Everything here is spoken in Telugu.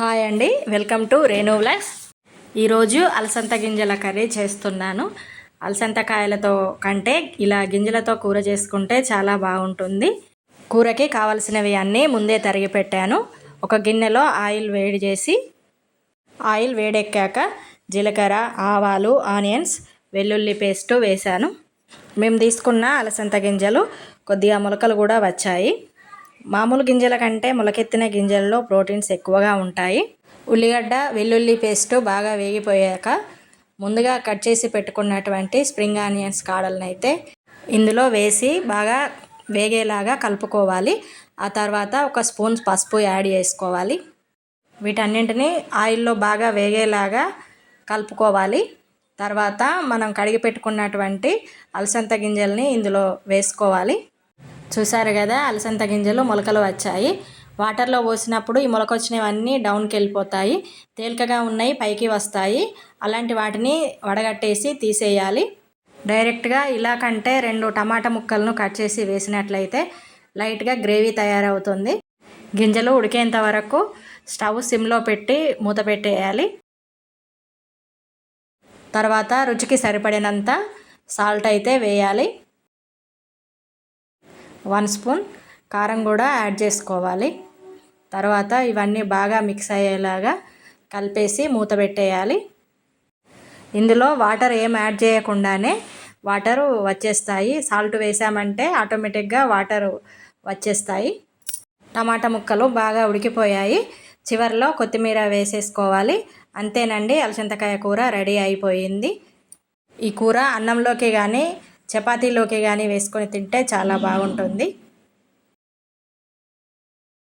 హాయ్ అండి, వెల్కమ్ టు రేణు వ్లాగ్స్. ఈరోజు అలసంద గింజల కర్రీ చేస్తున్నాను. అలసంద కాయలతో కంటే ఇలా గింజలతో కూర చేసుకుంటే చాలా బాగుంటుంది. కూరకి కావలసినవి అన్నీ ముందే తరిగి పెట్టాను. ఒక గిన్నెలో ఆయిల్ వేడి చేసి ఆయిల్ వేడెక్కాక జీలకర్ర, ఆవాలు, ఆనియన్స్, వెల్లుల్లి పేస్టు వేశాను. మేము తీసుకున్న అలసంద గింజలు కొద్దిగా మొలకలు కూడా వచ్చాయి. మామూలు గింజల కంటే మొలకెత్తిన గింజల్లో ప్రోటీన్స్ ఎక్కువగా ఉంటాయి. ఉల్లిగడ్డ, వెల్లుల్లి పేస్టు బాగా వేగిపోయాక ముందుగా కట్ చేసి పెట్టుకున్నటువంటి స్ప్రింగ్ ఆనియన్స్ కాడలను అయితే ఇందులో వేసి బాగా వేగేలాగా కలుపుకోవాలి. ఆ తర్వాత ఒక స్పూన్ పసుపు యాడ్ చేసుకోవాలి. వీటన్నింటినీ ఆయిల్లో బాగా వేగేలాగా కలుపుకోవాలి. తర్వాత మనం కడిగి పెట్టుకున్నటువంటి అలసంద గింజల్ని ఇందులో వేసుకోవాలి. చూసారు కదా, అలసంద గింజలు మొలకలు వచ్చాయి. వాటర్లో పోసినప్పుడు ఈ మొలక వచ్చినవన్నీ డౌన్కి వెళ్ళిపోతాయి. తేలికగా ఉన్నాయి పైకి వస్తాయి. అలాంటి వాటిని వడగట్టేసి తీసేయాలి. డైరెక్ట్గా ఇలా కంటే 2 టమాటా ముక్కలను కట్ చేసి వేసినట్లయితే లైట్గా గ్రేవీ తయారవుతుంది. గింజలు ఉడికేంత వరకు స్టవ్ సిమ్లో పెట్టి మూత పెట్టేయాలి. తర్వాత రుచికి సరిపడినంత సాల్ట్ అయితే వేయాలి. 1 స్పూన్ కారం కూడా యాడ్ చేసుకోవాలి. తర్వాత ఇవన్నీ బాగా మిక్స్ అయ్యేలాగా కలిపేసి మూత పెట్టేయాలి. ఇందులో వాటర్ ఏం యాడ్ చేయకుండానే వాటరు వచ్చేస్తాయి. సాల్ట్ వేసామంటే ఆటోమేటిక్గా వాటరు వచ్చేస్తాయి. టమాటా ముక్కలు బాగా ఉడికిపోయాయి. చివరిలో కొత్తిమీర వేసేసుకోవాలి. అంతేనండి, అలసందకాయ కూర రెడీ అయిపోయింది. ఈ కూర అన్నంలోకి కానీ చపాతీలోకి కానీ వేసుకొని తింటే చాలా బాగుంటుంది.